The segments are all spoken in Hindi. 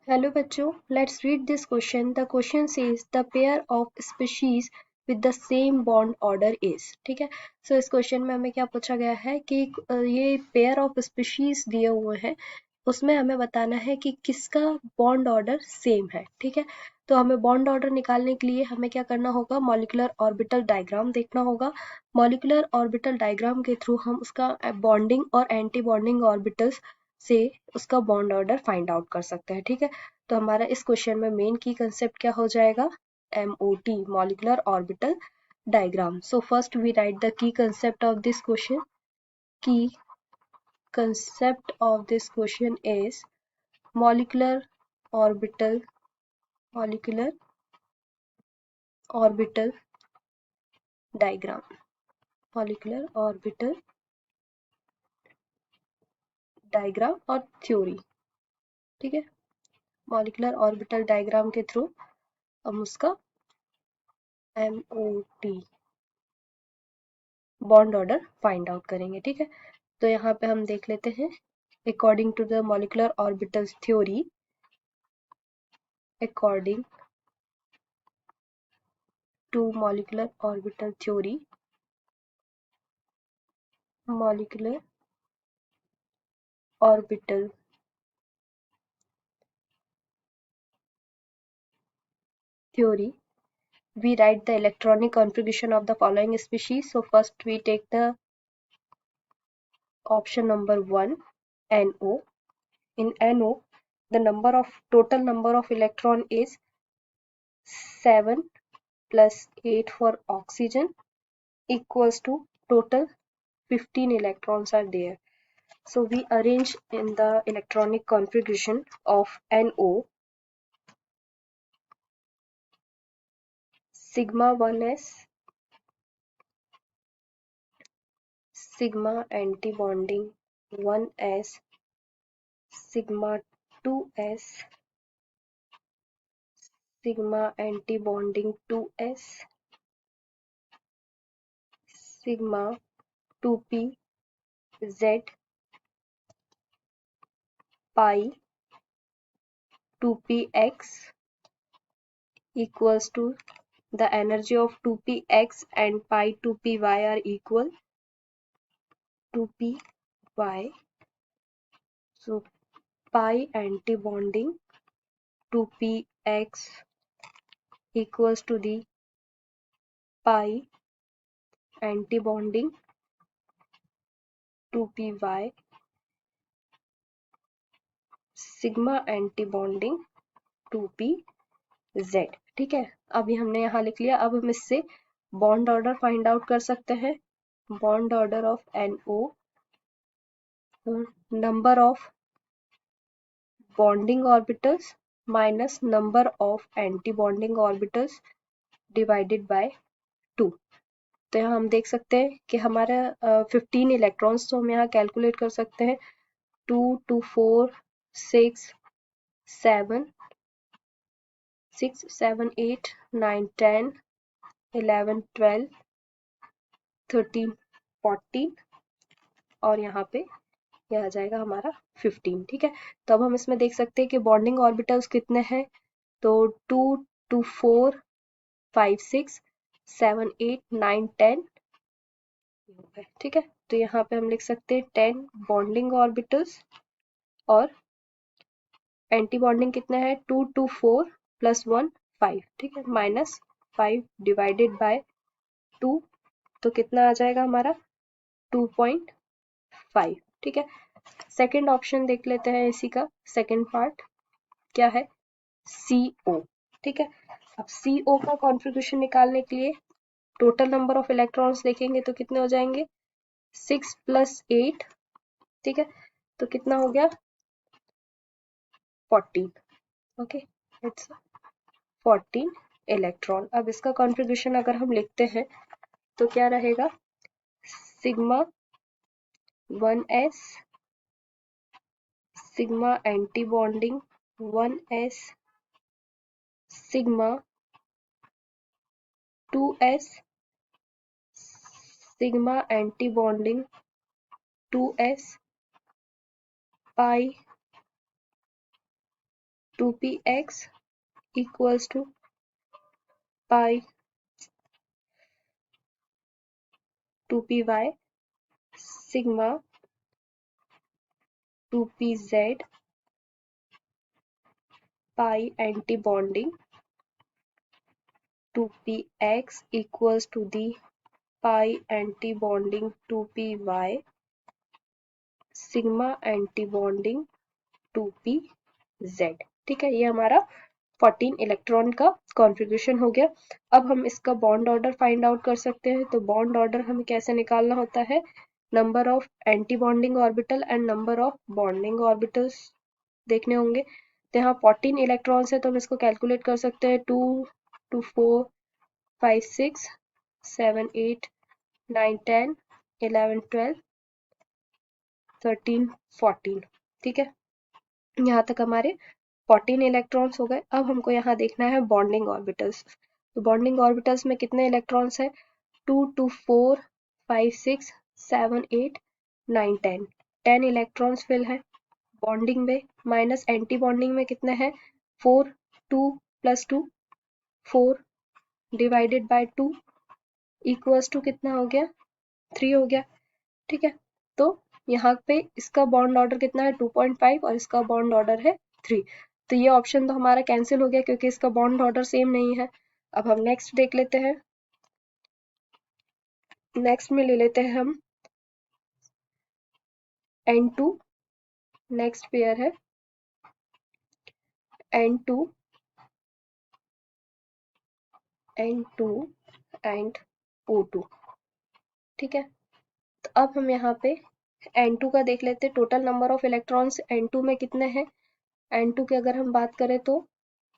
हेलो बच्चों, let's read this question. The question says the pair of species with the same bond order is. ठीक है, सो इस क्वेश्चन में हमें क्या पूछा गया है कि ये पेयर ऑफ स्पीशीज दिए हुए हैं, उसमें हमें बताना है कि किसका बॉन्ड ऑर्डर सेम है। ठीक है, तो हमें बॉन्ड ऑर्डर निकालने के लिए हमें क्या करना होगा, मॉलिक्यूलर ऑर्बिटल डायग्राम देखना होगा। मॉलिक्यूलर ऑर्बिटल डायग्राम के थ्रू हम उसका बॉन्डिंग और एंटी बॉन्डिंग ऑर्बिटल्स से उसका बॉन्ड ऑर्डर फाइंड आउट कर सकते हैं। ठीक है, तो हमारा इस क्वेश्चन में मेन की कंसेप्ट क्या हो जाएगा, MOT, molecular orbital diagram. So first we write the key concept of this question. Key concept of this question is molecular orbital molecular orbital diagram, molecular orbital diagram और थ्योरी। ठीक है, मॉलिक्यूलर ऑर्बिटल डायग्राम के थ्रू हम उसका MOT bond order find out करेंगे। ठीक है, तो यहाँ पे हम देख लेते हैं, according to the molecular orbital theory, according to molecular orbital theory, molecular orbital theory, we write the electronic configuration of the following species. So first we take the option number 1, NO. In NO, the total number of electron is 7 plus 8 for oxygen equals to total 15 electrons are there. So we arrange in the electronic configuration of NO, sigma 1s, sigma anti-bonding 1s, sigma 2s, sigma anti-bonding 2s, sigma 2p, z, pi 2px equals to the energy of 2px and pi 2py are equal 2py. So pi anti-bonding 2px equals to the pi anti-bonding 2py, sigma anti-bonding 2pz। ठीक है, अभी हमने यहाँ लिख लिया। अब हम इससे बॉन्ड ऑर्डर फाइंड आउट कर सकते हैं। Bond order of NO, number of bonding orbitals minus number of anti bonding orbitals divided by 2। तो यहाँ हम देख सकते हैं कि हमारा 15 इलेक्ट्रॉन्स तो हम यहाँ कैलकुलेट कर सकते हैं। 2 2 4 6 7 6 7 8 9 10 11 12 13 14 और यहाँ पे यह आ जाएगा हमारा 15। ठीक है, तो अब हम इसमें देख सकते हैं कि बॉन्डिंग ऑर्बिटल्स कितने हैं। तो 2 2 4 5 6 7 8 9 10। ठीक है, तो यहाँ पे हम लिख सकते हैं 10 बॉन्डिंग ऑर्बिटल्स और एंटी बॉन्डिंग कितने हैं, 2 2 4 प्लस 1 5। ठीक है, माइनस 5 डिवाइडेड बाय 2, तो कितना आ जाएगा हमारा 2.5। ठीक है, सेकेंड ऑप्शन देख लेते हैं। इसी का सेकेंड पार्ट क्या है, CO। ठीक है, अब CO का कॉन्फ़िगरेशन निकालने के लिए टोटल नंबर ऑफ इलेक्ट्रॉन्स देखेंगे तो कितने हो जाएंगे, 6 प्लस 8। ठीक है, तो कितना हो गया 14। Okay, it's 14 electron. अब इसका कॉन्फ़िगरेशन अगर हम लिखते हैं तो क्या रहेगा, sigma 1s, sigma anti bonding 1s, sigma 2s, sigma anti bonding 2s, pi 2px equals to pi 2py sigma 2pz pi anti-bonding 2px equals to the pi anti-bonding 2py sigma anti-bonding 2pz। ठीक है, ये हमारा 14 इलेक्ट्रॉन का कॉन्फ़िगरेशन हो गया। अब हम इसका बॉन्ड ऑर्डर फाइंड आउट कर सकते हैं। तो बॉन्ड ऑर्डर हमें कैसे निकालना होता है, number of anti bonding orbital and number of bonding orbitals देखने होंगे। तो यहाँ 14 इलेक्ट्रॉन्स है तो हम इसको कैलकुलेट कर सकते हैं। 2 2 4 5 6 7 8 9 10 11 12 13 14। ठीक है, यहाँ तक हमारे 14 इलेक्ट्रॉन्स हो गए। अब हमको यहाँ देखना है बॉन्डिंग ऑर्बिटल्स। तो बॉन्डिंग ऑर्बिटल्स में कितने इलेक्ट्रॉन्स है, 2 2 4 5 6 7 8 9 10 10 इलेक्ट्रॉन्स फिल है बॉन्डिंग में। माइनस एंटी बॉन्डिंग में कितने हैं, 4 2 plus 2 4 divided by 2 equals to कितना हो गया, 3 हो गया। ठीक है, तो यहाँ पे इसका बॉन्ड ऑर्डर कितना है, 2.5 और इसका बॉन्ड ऑर्डर है 3। तो ये ऑप्शन तो हमारा कैंसिल हो गया क्योंकि इसका बॉन्ड ऑर्डर सेम नहीं है। अब हम नेक्स्ट देख लेते हैं। नेक्स्ट में ले लेते हैं हम N2। नेक्स्ट पेयर है N2 N2 एंड O2। ठीक है, तो अब हम यहाँ पे N2 का देख लेते हैं। Total number of electrons N2 में कितने हैं। N2 की अगर हम बात करें तो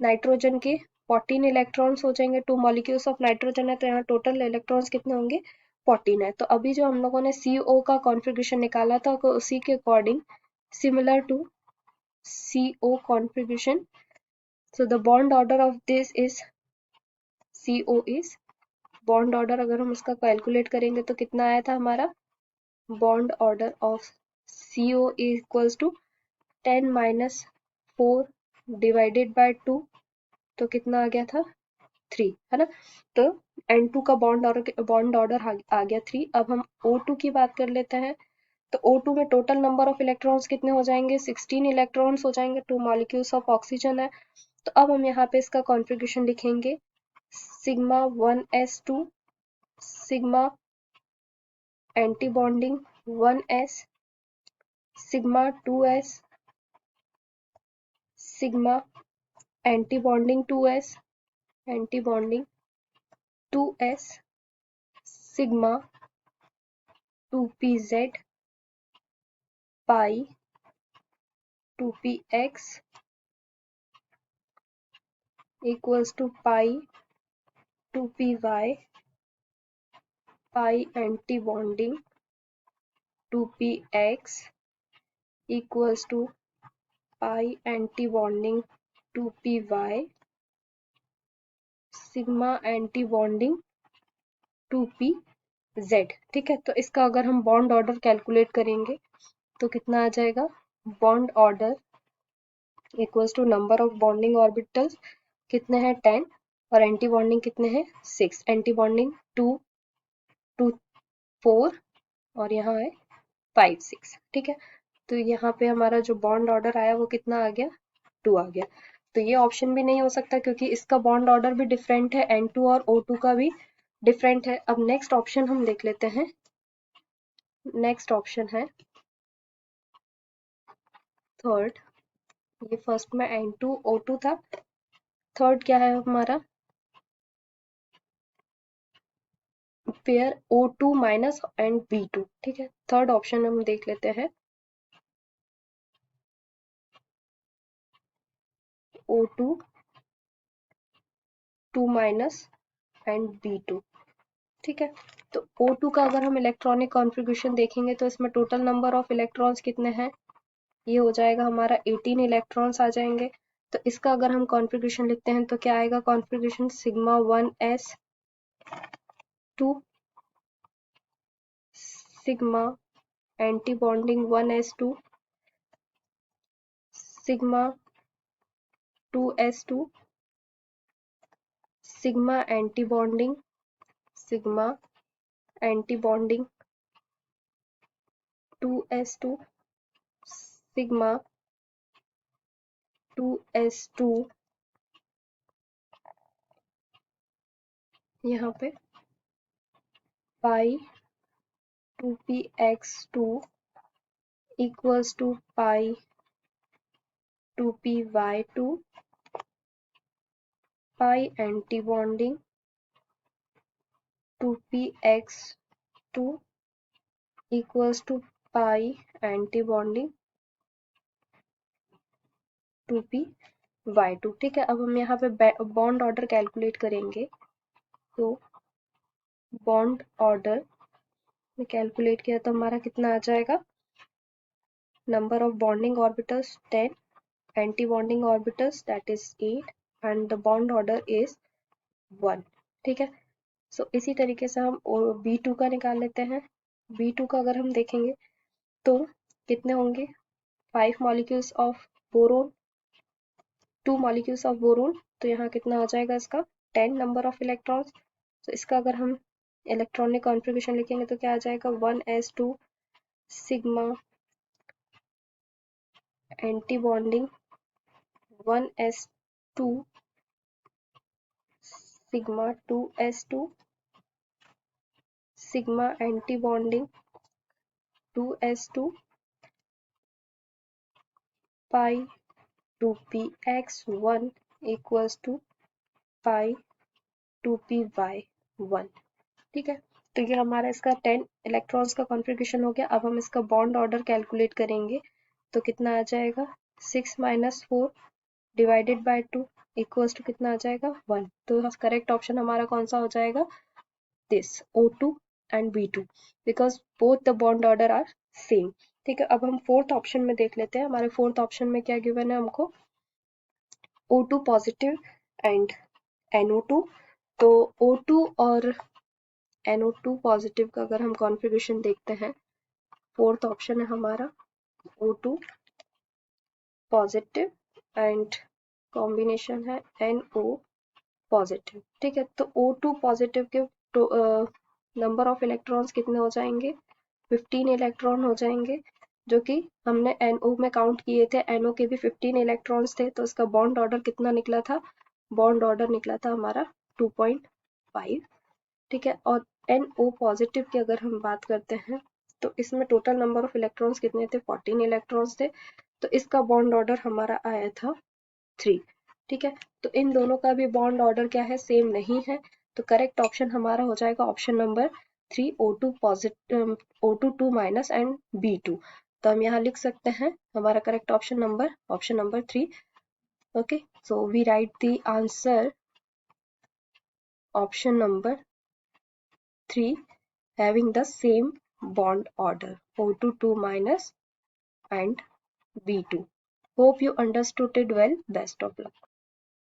नाइट्रोजन के 14 इलेक्ट्रॉन्स हो जाएंगे। 2 मॉलिक्यूल्स ऑफ नाइट्रोजन है तो यहाँ टोटल इलेक्ट्रॉन्स कितने होंगे, 14 है। तो अभी जो हम लोगों ने CO का कॉन्फ़िगरेशन निकाला था उसी के according similar to CO configuration, so the bond order of this is CO is, bond order अगर हम उसका कैलकुलेट करेंगे तो कितना आया था हमारा, bond order of CO equals to 10 minus 4 divided by 2, तो कितना आ गया था, 3, है ना। तो N2 का बॉन्ड ऑर्डर आ गया 3। अब हम O2 की बात कर लेते हैं। तो O2 में टोटल नंबर ऑफ इलेक्ट्रॉन्स कितने हो जाएंगे, 16 इलेक्ट्रॉन्स हो जाएंगे। 2 मॉलिक्यूल्स ऑफ ऑक्सीजन है। तो अब हम यहाँ पे इसका कॉन्फ़िगरेशन लिखेंगे, sigma 1s2 sigma anti bonding 1s sigma 2s sigma anti bonding 2s anti bonding 2s sigma 2pz pi 2px equals to pi 2py pi anti bonding 2px equals to pi anti bonding 2py sigma anti bonding 2pz। ठीक है, तो इसका अगर हम बॉन्ड ऑर्डर कैलकुलेट करेंगे तो कितना आ जाएगा, bond order equals to number of bonding orbitals कितने हैं 10 और एंटी बॉन्डिंग कितने हैं 6। एंटी बॉन्डिंग 2 2 4 और यहाँ है 5 6। ठीक है, तो यहाँ पे हमारा जो बॉन्ड ऑर्डर आया वो कितना आ गया, 2 आ गया। तो ये ऑप्शन भी नहीं हो सकता क्योंकि इसका बॉन्ड ऑर्डर भी डिफरेंट है, N2 और O2 का भी डिफरेंट है। अब नेक्स्ट ऑप्शन हम देख लेते हैं। नेक्स्ट ऑप्शन है थर्ड। ये फर्स्ट में N2 O2 था, थर्ड क्या है हमारा, pair O2 minus and B2। ठीक है, थर्ड ऑप्शन हम देख लेते हैं, O2 2 माइनस एंड B2। ठीक है, तो O2 का अगर हम इलेक्ट्रॉनिक कॉन्फ़िगरेशन देखेंगे तो इसमें टोटल नंबर ऑफ इलेक्ट्रॉन्स कितने हैं, ये हो जाएगा हमारा 18 इलेक्ट्रॉन्स आ जाएंगे। तो इसका अगर हम कॉन्फ़िगरेशन लिखते हैं तो क्या आएगा configuration, sigma 1s2 sigma anti bonding 1s2 sigma 2s2 sigma antibonding 2s2 sigma 2s2 यहाँ पे pi 2px2 equals to pi 2py2 pi antibonding 2px2 equals to pi antibonding 2py2। ठीक है, अब हम यहाँ पे बॉन्ड ऑर्डर कैलकुलेट करेंगे। तो बॉन्ड ऑर्डर में कैलकुलेट किया तो हमारा कितना आ जाएगा, number of bonding orbitals 10, anti-bonding orbitals that is 8 and the bond order is 1। ठीक है, सो इसी तरीके से हम B2 का निकाल लेते हैं। B2 का अगर हम देखेंगे तो कितने होंगे, 5 molecules of boron, 2 molecules of boron, तो यहाँ कितना आ जाएगा इसका 10 number of electrons। तो इसका अगर हम इलेक्ट्रॉनिक कॉन्फ़िगरेशन लिखेंगे तो क्या आ जाएगा, 1s2 sigma anti bonding 1s2 sigma 2s2 sigma anti bonding 2s2 pi 2px1 equals to pi 2py1। ठीक है, तो ये हमारा इसका 10 इलेक्ट्रॉन्स का कॉन्फ़िगरेशन हो गया। अब हम इसका बॉन्ड ऑर्डर कैलकुलेट करेंगे तो कितना आ जाएगा, 6 - 4 डिवाइडेड बाय 2 इक्वल्स टू कितना आ जाएगा, 1। तो करेक्ट ऑप्शन हमारा कौन सा हो जाएगा, this O2 and B2 because both the bond order are same। ठीक है, अब हम फोर्थ ऑप्शन में देख लेते हैं। हमारे फोर्थ ऑप्शन में क्या गिवन है हमको, O2 पॉजिटिव एंड NO2। तो O2 और NO2 पॉजिटिव का अगर हम कॉन्फ़िगरेशन देखते हैं, फोर्थ ऑप्शन है हमारा O2 पॉजिटिव एंड कॉम्बिनेशन है NO पॉजिटिव। ठीक है, तो O2 पॉजिटिव के नंबर ऑफ इलेक्ट्रॉन्स कितने हो जाएंगे, 15 इलेक्ट्रॉन हो जाएंगे, जो कि हमने NO में काउंट किए थे। NO के भी 15 इलेक्ट्रॉन्स थे, तो इसका बॉन्ड ऑर्डर कितना निकला था, बॉन्ड ऑर्डर निकला था हमारा 2.5। ठीक है, और NO पॉजिटिव की अगर हम बात करते हैं तो इसमें टोटल नंबर ऑफ इलेक्ट्रॉन्स कितने थे, 14 इलेक्ट्रॉन्स थे, तो इसका बॉन्ड ऑर्डर हमारा आया था 3। ठीक है, तो इन दोनों का भी बॉन्ड ऑर्डर क्या है, सेम नहीं है। तो करेक्ट ऑप्शन हमारा हो जाएगा option number 3 O2 positive, O2 2 minus and B2। तो हम यहाँ लिख सकते हैं हमारा correct option number 3। Okay, so we write the answer option number 3 having the same bond order O2 2 minus and B2। Hope you understood it well. Best of luck.